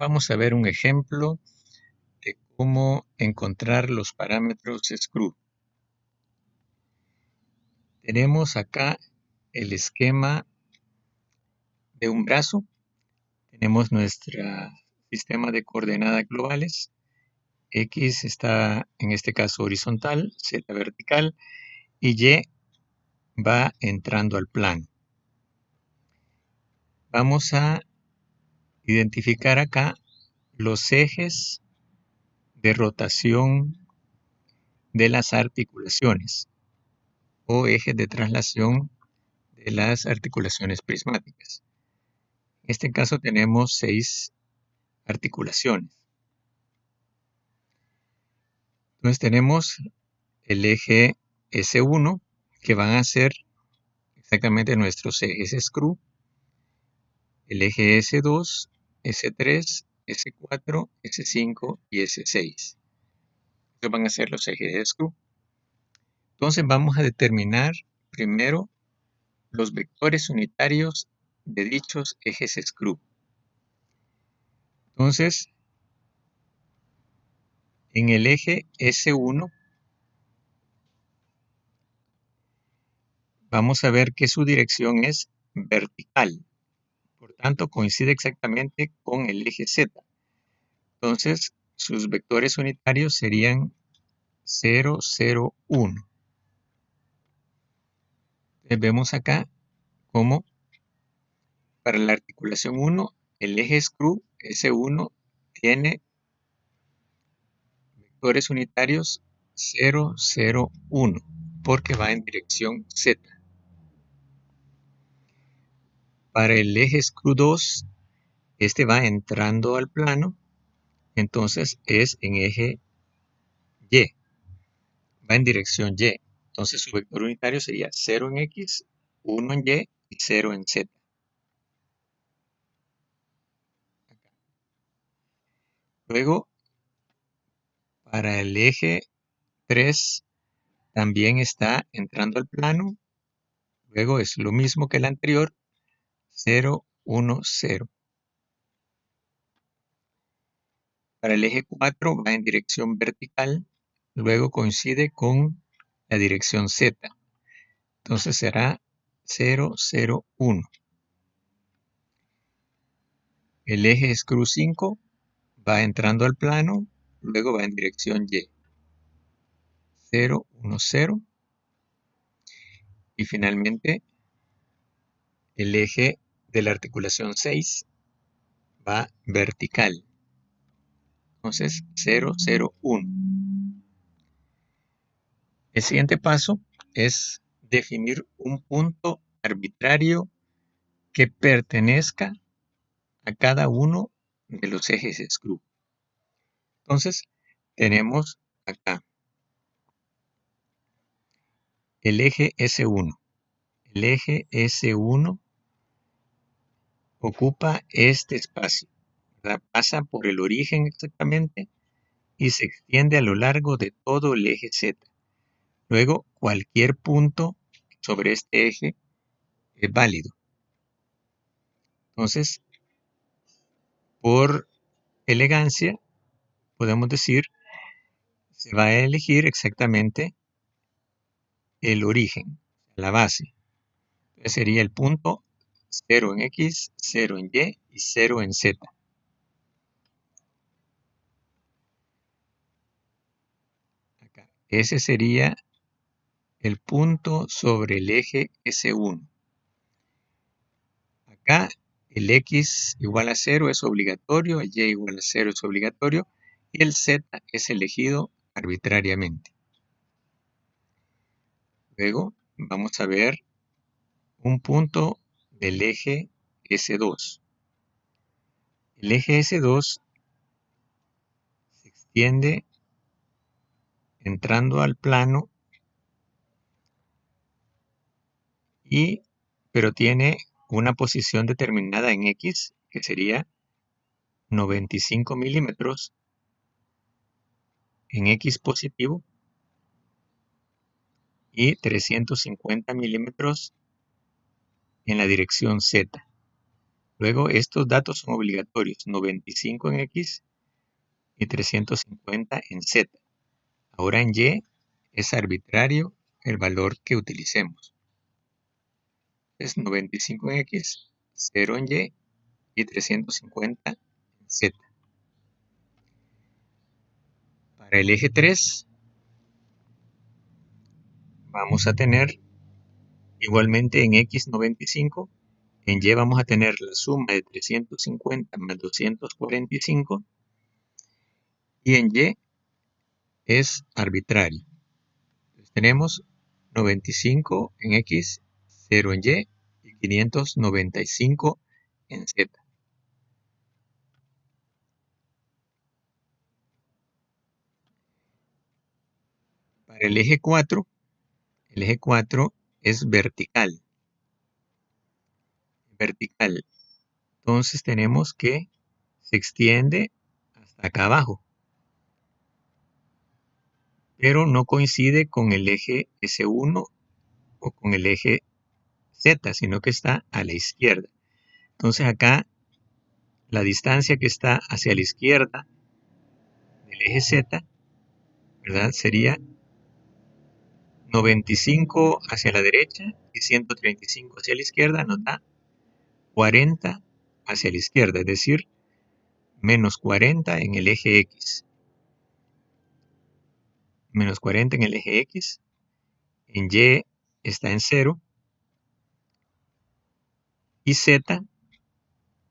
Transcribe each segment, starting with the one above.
Vamos a ver un ejemplo de cómo encontrar los parámetros screw. Tenemos acá el esquema de un brazo. Tenemos nuestro sistema de coordenadas globales. X está en este caso horizontal, Z vertical y Y va entrando al plano. Vamos a identificar acá los ejes de rotación de las articulaciones o ejes de traslación de las articulaciones prismáticas. En este caso tenemos 6 articulaciones. Entonces tenemos el eje S1 que van a ser exactamente nuestros ejes screw, el eje S2, S3, S4, S5 y S6. Estos van a ser los ejes de screw. Entonces vamos a determinar primero los vectores unitarios de dichos ejes screw. Entonces, en el eje S1 vamos a ver que su dirección es vertical. Por tanto, coincide exactamente con el eje Z. Entonces, sus vectores unitarios serían 0, 0, 1. Vemos acá cómo para la articulación 1, el eje screw S1 tiene vectores unitarios 0, 0, 1, porque va en dirección Z. Para el eje screw 2, este va entrando al plano, entonces es en eje Y, va en dirección Y. Entonces su vector unitario sería 0 en X, 1 en Y y 0 en Z. Luego, para el eje 3, también está entrando al plano. Luego es lo mismo que el anterior, 0, 1, 0. Para el eje 4 va en dirección vertical, luego coincide con la dirección Z. Entonces será 0, 0, 1. El eje screw 5 va entrando al plano, luego va en dirección Y. 0, 1, 0. Y finalmente el eje de la articulación 6 va vertical. Entonces 0, 0, 1. El siguiente paso es definir un punto arbitrario que pertenezca a cada uno de los ejes screw. Entonces tenemos acá el eje S1. El eje S1 ocupa este espacio, ¿verdad? Pasa por el origen exactamente y se extiende a lo largo de todo el eje Z. Luego, cualquier punto sobre este eje es válido. Entonces, por elegancia, podemos decir, se va a elegir exactamente el origen, la base. Entonces sería el punto 0 en X, 0 en Y y 0 en Z. Acá. Ese sería el punto sobre el eje S1. Acá el X igual a 0 es obligatorio, el Y igual a 0 es obligatorio y el Z es elegido arbitrariamente. Luego vamos a ver un punto del eje S2. El eje S2 se extiende entrando al plano pero tiene una posición determinada en X que sería 95 milímetros en X positivo y 350 milímetros en la dirección Z. Luego estos datos son obligatorios, 95 en X y 350 en Z. Ahora en Y es arbitrario el valor que utilicemos. Es 95 en X, 0 en y 350 en Z. Para el eje 3 vamos a tener igualmente en X 95, en Y vamos a tener la suma de 350 más 245 y en Y es arbitrario. Entonces tenemos 95 en X, 0 en y 595 en Z. Para el eje 4 es vertical. Vertical. Entonces tenemos que se extiende hasta acá abajo, pero no coincide con el eje S1 o con el eje Z, sino que está a la izquierda. Entonces acá la distancia que está hacia la izquierda del eje Z, ¿verdad? Sería 95 hacia la derecha y 135 hacia la izquierda, nos da 40 hacia la izquierda, es decir, menos 40 en el eje X. Menos 40 en el eje X, en Y está en 0 y Z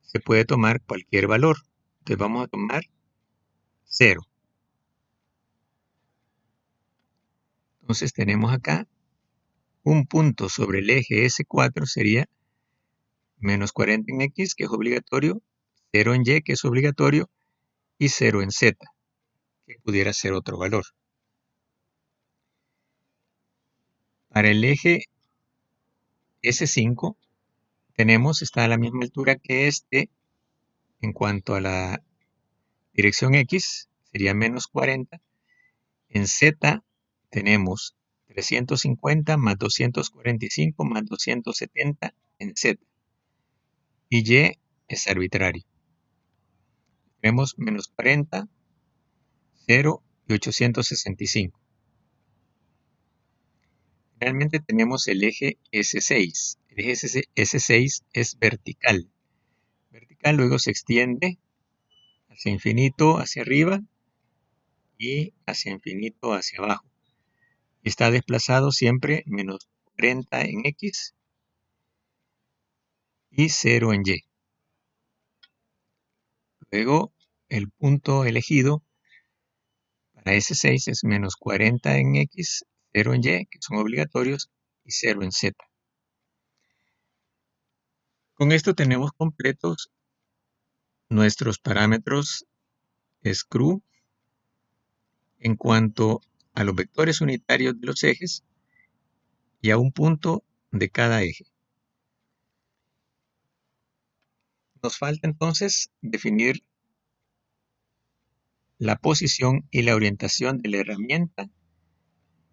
se puede tomar cualquier valor. Entonces vamos a tomar 0. Entonces tenemos acá un punto sobre el eje S4 sería menos 40 en X, que es obligatorio, 0 en Y, que es obligatorio, y 0 en Z, que pudiera ser otro valor. Para el eje S5 está a la misma altura que este en cuanto a la dirección X, sería menos 40. En Z tenemos 350 más 245 más 270 en Z. Y Y es arbitrario. Tenemos menos 40, 0 y 865. Finalmente tenemos el eje S6. El eje S6 es vertical. Vertical luego se extiende hacia infinito hacia arriba y hacia infinito hacia abajo. Está desplazado siempre menos 40 en X y 0 en Y. Luego el punto elegido para S6 es menos 40 en X, 0 en Y, que son obligatorios, y 0 en Z. Con esto tenemos completos nuestros parámetros SCRU en cuanto a los vectores unitarios de los ejes y a un punto de cada eje. Nos falta entonces definir la posición y la orientación de la herramienta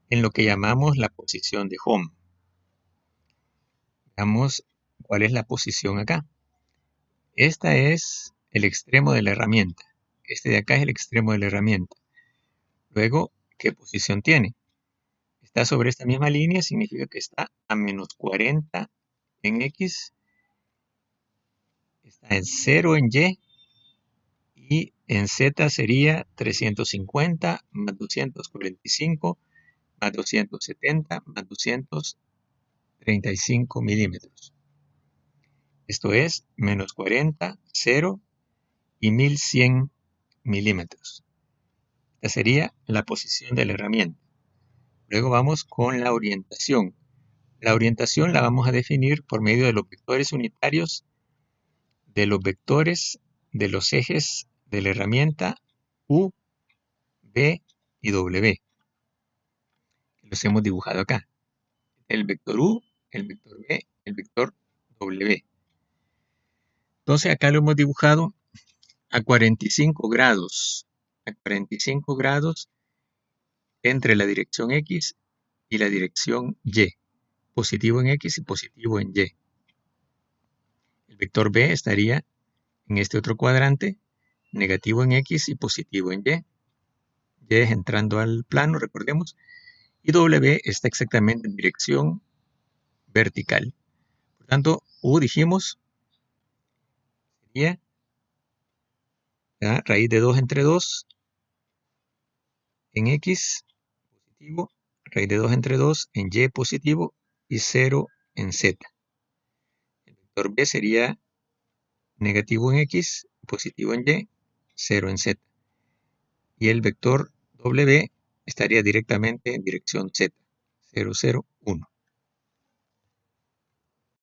en lo que llamamos la posición de home. Veamos cuál es la posición acá. Esta es el extremo de la herramienta. Este de acá es el extremo de la herramienta. Luego, ¿qué posición tiene? Está sobre esta misma línea, significa que está a menos 40 en X, está en 0 en y en Z sería 350 más 245 más 270 más 235 milímetros. Esto es menos 40, 0 y 1100 milímetros. Esta sería la posición de la herramienta. Luego vamos con la orientación. La orientación la vamos a definir por medio de los vectores unitarios de los vectores de los ejes de la herramienta U, B y W. Los hemos dibujado acá. El vector U, el vector B, el vector W. Entonces acá lo hemos dibujado a 45 grados. A 45 grados entre la dirección X y la dirección Y. Positivo en X y positivo en Y. El vector B estaría en este otro cuadrante, negativo en X y positivo en Y. Y es entrando al plano, recordemos. Y W está exactamente en dirección vertical. Por tanto, U dijimos sería raíz de 2 entre 2 en X positivo, raíz de 2 entre 2 en Y positivo y 0 en Z. El vector B sería negativo en X, positivo en Y, 0 en Z. Y el vector W estaría directamente en dirección Z, 0, 0, 1.